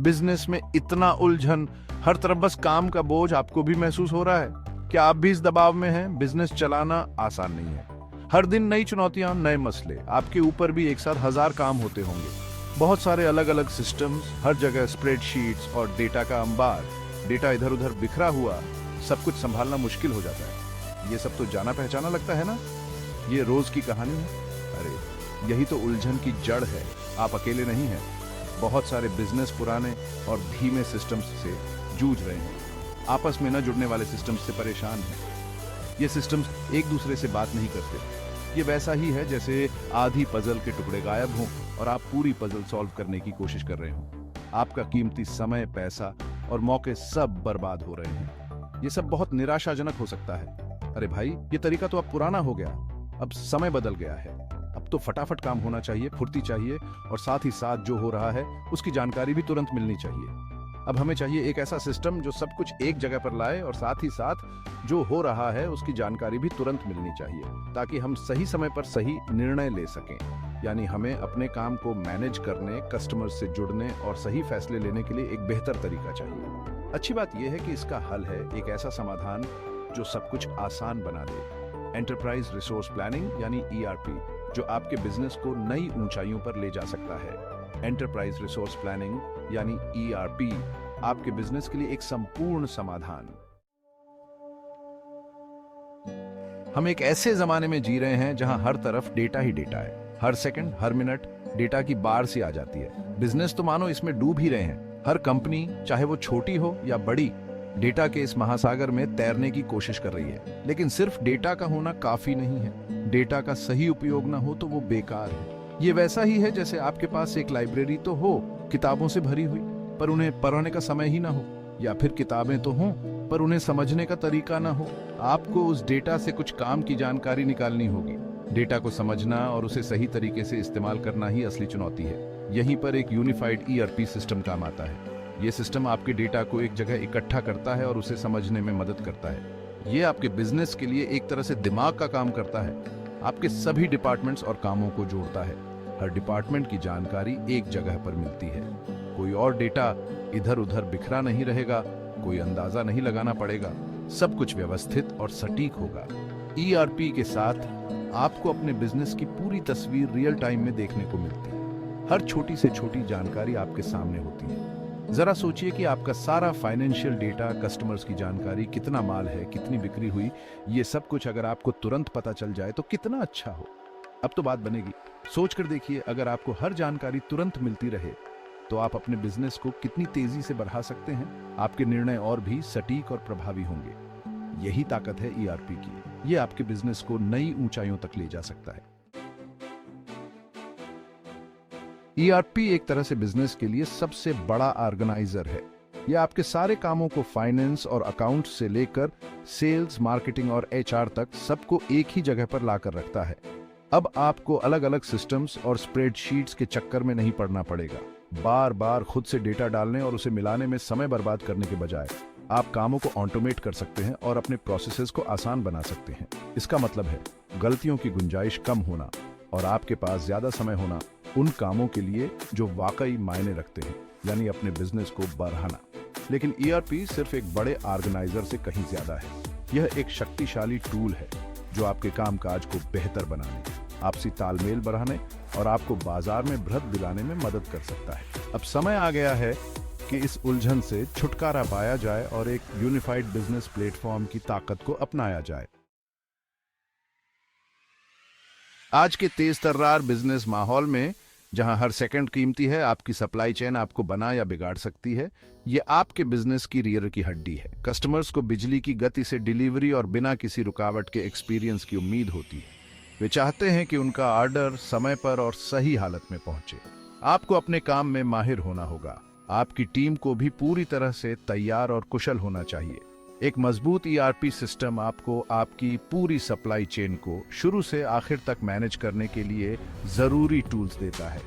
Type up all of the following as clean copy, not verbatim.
Business में इतना उलझन, हर तरफ बस काम का बोझ आपको भी महसूस हो रहा है? क्या आप भी इस दबाव में हैं? बिजनेस चलाना आसान नहीं है। हर दिन नई चुनौतियां, नए मसले, आपके ऊपर भी एक साथ 1000 काम होते होंगे। बहुत सारे अलग अलग सिस्टम्स, हर जगह स्प्रेडशीट्स और डेटा का अंबार, डेटा इधर उधर बिखरा हुआ, सब कुछ संभालना मुश्किल हो जाता है। ये सब तो जाना पहचाना लगता है ना? ये रोज की कहानी है। अरे यही तो उलझन की जड़ है। आप अकेले नहीं हैं। बहुत सारे बिजनेस पुराने और धीमे सिस्टम्स से जूझ रहे हैं, आपस में न जुड़ने वाले सिस्टम्स से परेशान हैं। ये सिस्टम्स एक दूसरे से बात नहीं करते। ये वैसा ही है जैसे आधी पजल के टुकड़े गायब हों और आप पूरी पजल सॉल्व करने की कोशिश कर रहे हों। आपका कीमती समय, पैसा और मौके सब बर्बाद हो रहे हैं। ये सब बहुत निराशाजनक हो सकता है। अरे भाई, ये तरीका तो अब पुराना हो गया। अब समय बदल गया है। अब तो फटाफट काम होना चाहिए, फुर्ती चाहिए और साथ ही साथ जो हो रहा है उसकी जानकारी भी तुरंत मिलनी चाहिए। अब हमें चाहिए एक ऐसा सिस्टम जो सब कुछ एक जगह पर लाए और साथ ही साथ जो हो रहा है उसकी जानकारी भी तुरंत मिलनी चाहिए, ताकि हम सही समय पर सही निर्णय ले सकें। यानी हमें अपने काम को मैनेज करने, कस्टमर्स से जुड़ने और सही फैसले लेने के लिए एक बेहतर तरीका चाहिए। अच्छी बात यह है कि इसका हल है एक ऐसा समाधान जो सब कुछ आसान बना दे। एंटरप्राइज रिसोर्स प्लानिंग यानी ERP, जो आपके बिजनेस को नई ऊंचाइयों पर ले जा सकता है। एंटरप्राइज रिसोर्स प्लानिंग यानी ERP आपके बिजनेस के लिए एक संपूर्ण समाधान। हम एक ऐसे जमाने में जी रहे हैं जहां हर तरफ डेटा ही डेटा है। हर सेकंड, हर मिनट डेटा की बाढ़ सी आ जाती है। बिजनेस तो मानो इसमें डूब ही रहे हैं। हर कंपनी, चाहे वो छोटी हो या बड़ी, डेटा के इस महासागर में तैरने की कोशिश कर रही है। लेकिन सिर्फ डेटा का होना काफी नहीं है। डेटा का सही उपयोग ना हो तो वो बेकार है। ये वैसा ही है जैसे आपके पास एक लाइब्रेरी तो हो, किताबों से भरी हुई, पर उन्हें पढ़ने का समय ही ना हो, या फिर किताबें तो हों पर उन्हें समझने का तरीका ना हो। आपको उस डेटा से कुछ काम की जानकारी निकालनी होगी। डेटा को समझना और उसे सही तरीके से इस्तेमाल करना ही असली चुनौती है। यहीं पर एक यूनिफाइड ERP सिस्टम काम आता है। ये सिस्टम आपके डेटा को एक जगह इकट्ठा करता है और उसे समझने में मदद करता है। ये आपके बिजनेस के लिए एक तरह से दिमाग का काम करता है। आपके सभी डिपार्टमेंट्स और कामों को जोड़ता है। हर डिपार्टमेंट की जानकारी एक जगह पर मिलती है। कोई और डेटा इधर उधर बिखरा नहीं रहेगा, कोई अंदाजा नहीं लगाना पड़ेगा। सब कुछ व्यवस्थित और सटीक होगा। ERP के साथ आपको अपने बिजनेस की पूरी तस्वीर रियल टाइम में देखने को मिलती है। हर छोटी से छोटी जानकारी आपके सामने होती है। जरा सोचिए कि आपका सारा फाइनेंशियल डेटा, कस्टमर्स की जानकारी, कितना माल है, कितनी बिक्री हुई, ये सब कुछ अगर आपको तुरंत पता चल जाए तो कितना अच्छा हो। अब तो बात बनेगी। सोच कर देखिए, अगर आपको हर जानकारी तुरंत मिलती रहे तो आप अपने बिजनेस को कितनी तेजी से बढ़ा सकते हैं। आपके निर्णय और भी सटीक और प्रभावी होंगे। यही ताकत है ERP की। ये आपके बिजनेस को नई ऊंचाइयों तक ले जा सकता है। ERP एक तरह से बिजनेस के लिए सबसे बड़ा ऑर्गेनाइजर है। यह आपके सारे कामों को फाइनेंस और अकाउंट से लेकर सेल्स, मार्केटिंग और HR तक सबको एक ही जगह पर लाकर रखता है। अब आपको अलग अलग सिस्टम्स और स्प्रेडशीट्स के चक्कर में नहीं पड़ना पड़ेगा। बार बार खुद से डेटा डालने और उसे मिलाने में समय बर्बाद करने के बजाय आप कामों को ऑटोमेट कर सकते हैं और अपने प्रोसेसेस को आसान बना सकते हैं। इसका मतलब है गलतियों की गुंजाइश कम होना और आपके पास ज्यादा समय होना उन कामों के लिए जो वाकई मायने रखते हैं, यानी अपने बिजनेस को बढ़ाना। लेकिन ERP सिर्फ एक बड़े ऑर्गेनाइजर से कहीं ज्यादा है। यह एक शक्तिशाली टूल है जो आपके कामकाज को बेहतर बनाने, आपसी तालमेल बढ़ाने और आपको बाजार में बढ़त दिलाने में मदद कर सकता है। अब समय आ गया है कि इस उलझन से छुटकारा पाया जाए और एक यूनिफाइड बिजनेस प्लेटफॉर्म की ताकत को अपनाया जाए। आज के तेज तर्रार बिजनेस माहौल में, जहां हर सेकंड कीमती है, आपकी सप्लाई चेन आपको बना या बिगाड़ सकती है। ये आपके बिजनेस की रीढ़ की हड्डी है। कस्टमर्स को बिजली की गति से डिलीवरी और बिना किसी रुकावट के एक्सपीरियंस की उम्मीद होती है। वे चाहते हैं कि उनका ऑर्डर समय पर और सही हालत में पहुंचे। आपको अपने काम में माहिर होना होगा। आपकी टीम को भी पूरी तरह से तैयार और कुशल होना चाहिए। एक मजबूत ERP सिस्टम आपको आपकी पूरी सप्लाई चेन को शुरू से आखिर तक मैनेज करने के लिए जरूरी टूल्स देता है।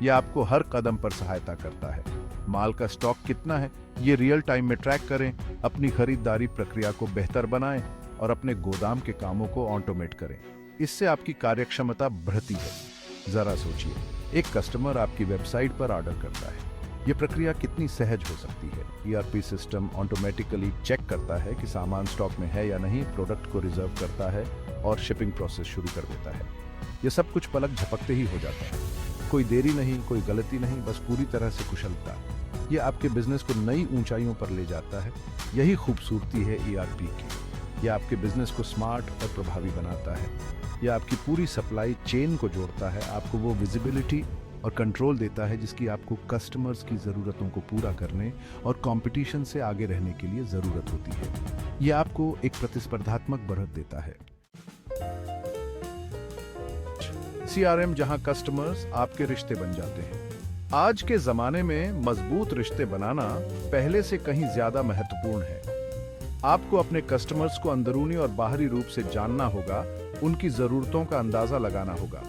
यह आपको हर कदम पर सहायता करता है। माल का स्टॉक कितना है, ये रियल टाइम में ट्रैक करें, अपनी खरीदारी प्रक्रिया को बेहतर बनाएं और अपने गोदाम के कामों को ऑटोमेट करें। इससे आपकी कार्यक्षमता बढ़ती है। जरा सोचिए, एक कस्टमर आपकी वेबसाइट पर ऑर्डर करता है ये प्रक्रिया कितनी सहज हो सकती है। ईआरपी सिस्टम ऑटोमेटिकली चेक करता है कि सामान स्टॉक में है या नहीं, प्रोडक्ट को रिजर्व करता है और शिपिंग प्रोसेस शुरू कर देता है। ये सब कुछ पलक झपकते ही हो जाता है। कोई देरी नहीं, कोई गलती नहीं, बस पूरी तरह से कुशलता। ये आपके बिजनेस को नई ऊंचाइयों पर ले जाता है। यही खूबसूरती है ईआरपी की। ये आपके बिजनेस को स्मार्ट और प्रभावी बनाता है। यह आपकी पूरी सप्लाई चेन को जोड़ता है, आपको वो विजिबिलिटी और कंट्रोल देता है जिसकी आपको कस्टमर्स की ज़रूरतों को पूरा करने और कंपटीशन से आगे रहने के लिए ज़रूरत होती है। यह आपको एक प्रतिस्पर्धात्मक बढ़त देता है। सीआरएम, जहां कस्टमर्स आपके रिश्ते बन जाते हैं। आज के ज़माने में मजबूत रिश्ते बनाना पहले से कहीं ज़्यादा महत्वपूर्ण है। आपको अपने कस्टमर्स को अंदरूनी और बाहरी रूप से जानना होगा, उनकी ज़रूरतों का अंदाज़ा लगाना होगा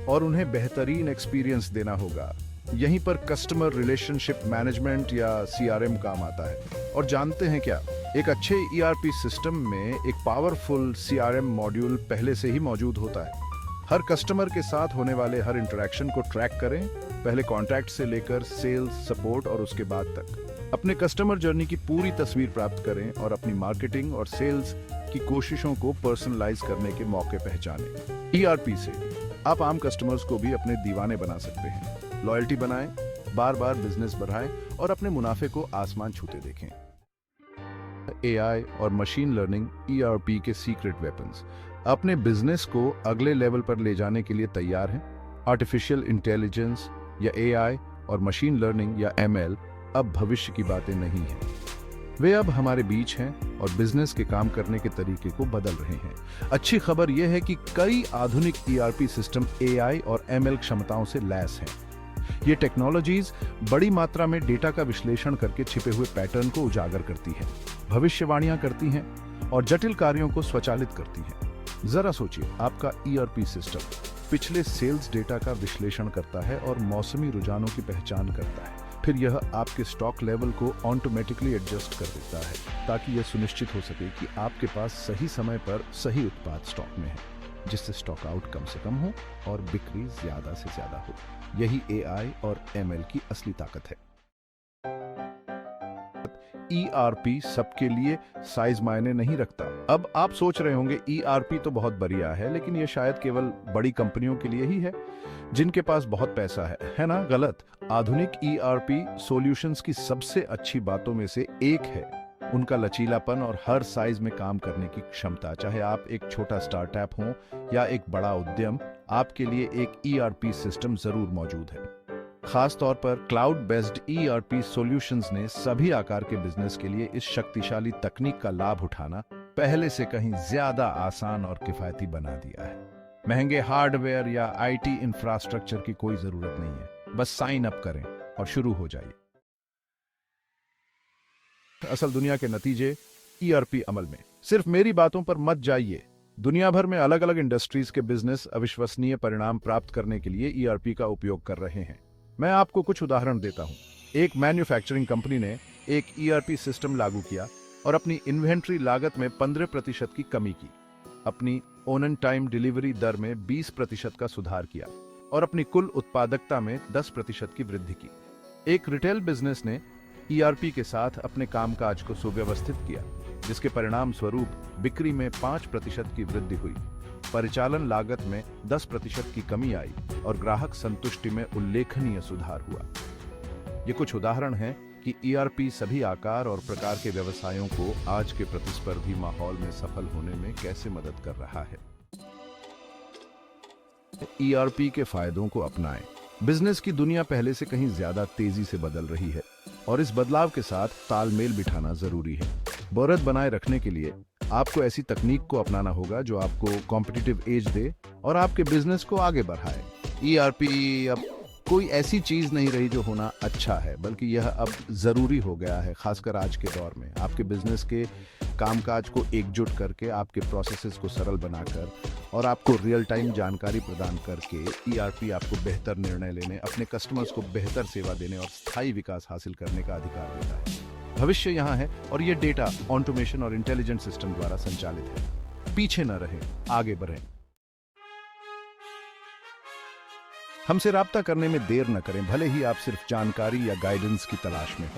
और उन्हें बेहतरीन एक्सपीरियंस देना होगा। यहीं पर कस्टमर रिलेशनशिप मैनेजमेंट या सीआरएम काम आता है। और जानते हैं क्या, एक अच्छे ईआरपी सिस्टम में एक पावरफुल सीआरएम मॉड्यूल पहले से ही मौजूद होता है। हर कस्टमर के साथ होने वाले हर इंटरेक्शन को ट्रैक करें, पहले कॉन्टैक्ट से लेकर सेल्स, सपोर्ट और उसके बाद तक। अपने कस्टमर जर्नी की पूरी तस्वीर प्राप्त करें और अपनी मार्केटिंग और सेल्स की कोशिशों को पर्सनलाइज करने के मौके पहचानें। ईआरपी से आप आम कस्टमर्स को भी अपने दीवाने बना सकते हैं। लॉयल्टी बनाएं, बार बार बिजनेस बढ़ाएं और अपने मुनाफे को आसमान छूते देखें। एआई और मशीन लर्निंग ईआरपी के सीक्रेट वेपन्स। अपने बिजनेस को अगले लेवल पर ले जाने के लिए तैयार हैं। आर्टिफिशियल इंटेलिजेंस या एआई और मशीन लर्निंग या एमएल अब भविष्य की बातें नहीं हैं। वे अब हमारे बीच हैं और बिजनेस के काम करने के तरीके को बदल रहे हैं। अच्छी खबर यह है कि कई आधुनिक ईआरपी सिस्टम एआई और एमएल क्षमताओं से लैस हैं। ये टेक्नोलॉजीज बड़ी मात्रा में डेटा का विश्लेषण करके छिपे हुए पैटर्न को उजागर करती हैं, भविष्यवाणियां करती हैं और जटिल कार्यों को स्वचालित करती हैं। जरा सोचिए, आपका ईआरपी सिस्टम पिछले सेल्स डेटा का विश्लेषण करता है और मौसमी रुझानों की पहचान करता है। फिर यह आपके स्टॉक लेवल को ऑटोमेटिकली एडजस्ट कर देता है ताकि यह सुनिश्चित हो सके कि आपके पास सही समय पर सही उत्पाद स्टॉक में है, जिससे स्टॉक आउट कम से कम हो और बिक्री ज्यादा से ज्यादा हो। यही एआई और एमएल की असली ताकत है। ईआरपी सबके लिए साइज मायने नहीं रखता। अब आप सोच रहे होंगे ईआरपी तो बहुत बढ़िया है, लेकिन यह शायद केवल बड़ी कंपनियों के लिए ही है जिनके पास बहुत पैसा है ना? गलत। आधुनिक ईआरपी सॉल्यूशंस की सबसे अच्छी बातों में से एक है उनका लचीलापन और हर साइज में काम करने की क्षमता। चाहे आप एक छोटा स्टार्टअप हो या एक बड़ा उद्यम, आपके लिए एक ईआरपी सिस्टम जरूर मौजूद है। खास तौर पर क्लाउड बेस्ड ईआरपी सॉल्यूशंस ने सभी आकार के बिजनेस के लिए इस शक्तिशाली तकनीक का लाभ उठाना पहले से कहीं ज्यादा आसान और किफायती बना दिया है। महंगे हार्डवेयर या आईटी इंफ्रास्ट्रक्चर की कोई जरूरत नहीं है, बस साइन अप करें और शुरू हो जाइए। असल दुनिया के नतीजे ईआरपी अमल में। सिर्फ मेरी बातों पर मत जाइए। दुनिया भर में अलग अलग इंडस्ट्रीज के बिजनेस अविश्वसनीय परिणाम प्राप्त करने के लिए ईआरपी का उपयोग कर रहे हैं। मैं आपको कुछ उदाहरण देता हूं। एक मैन्युफैक्चरिंग कंपनी ने एक ईआरपी सिस्टम लागू किया और अपनी इन्वेंट्री लागत में 15% की कमी की, अपनी ऑन टाइम डिलीवरी दर में 20% का सुधार किया और अपनी कुल उत्पादकता में 10% की वृद्धि की। एक रिटेल बिजनेस ने ईआरपी के साथ अपने कामकाज को सुव्यवस्थित किया, जिसके परिणाम स्वरूप बिक्री में 5% की वृद्धि हुई, परिचालन लागत में 10% की कमी आई और ग्राहक संतुष्टि में उल्लेखनीय सुधार हुआ। ये कुछ उदाहरण हैं कि ईआरपी सभी आकार और प्रकार के व्यवसायों को आज के प्रतिस्पर्धी माहौल में सफल होने में कैसे मदद कर रहा है। ईआरपी के फायदों को अपनाएं। बिजनेस की दुनिया पहले से कहीं ज्यादा तेजी से बदल रही है और इस बदलाव के साथ तालमेल बिठाना जरूरी है। बढ़त बनाए रखने के लिए आपको ऐसी तकनीक को अपनाना होगा जो आपको कॉम्पिटिटिव एज दे और आपके बिजनेस को आगे बढ़ाए। ईआरपी अब कोई ऐसी चीज नहीं रही जो होना अच्छा है, बल्कि यह अब जरूरी हो गया है, खासकर आज के दौर में। आपके बिजनेस के कामकाज को एकजुट करके, आपके प्रोसेसेस को सरल बनाकर और आपको रियल टाइम जानकारी प्रदान करके ईआरपी आपको बेहतर निर्णय लेने, अपने कस्टमर्स को बेहतर सेवा देने और स्थायी विकास हासिल करने का अधिकार देता है। भविष्य यहाँ है और यह डेटा, ऑटोमेशन और इंटेलिजेंट सिस्टम द्वारा संचालित है। पीछे न रहें, आगे बढ़ें। हमसे राब्ता करने में देर न करें, भले ही आप सिर्फ जानकारी या गाइडेंस की तलाश में हो।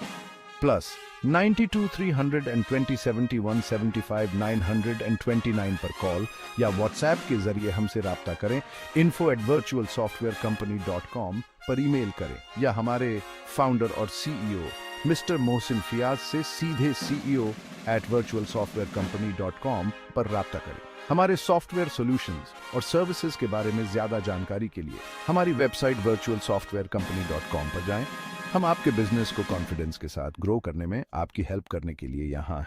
प्लस 92 300 20 71 75 929 पर कॉल या व्हाट्सएप के जरिए हमसे राब्ता करें। info@virtualsoftwarecompany.com पर ईमेल करें या हमारे फाउंडर और सीईओ मिस्टर मोहसिन फियाज से सीधे CEO@virtualsoftwarecompany.com पर राब्ता करें। हमारे सॉफ्टवेयर सॉल्यूशंस और सर्विसेज के बारे में ज्यादा जानकारी के लिए हमारी वेबसाइट virtualsoftwarecompany.com पर जाएं। हम आपके बिजनेस को कॉन्फिडेंस के साथ ग्रो करने में आपकी हेल्प करने के लिए यहाँ हैं।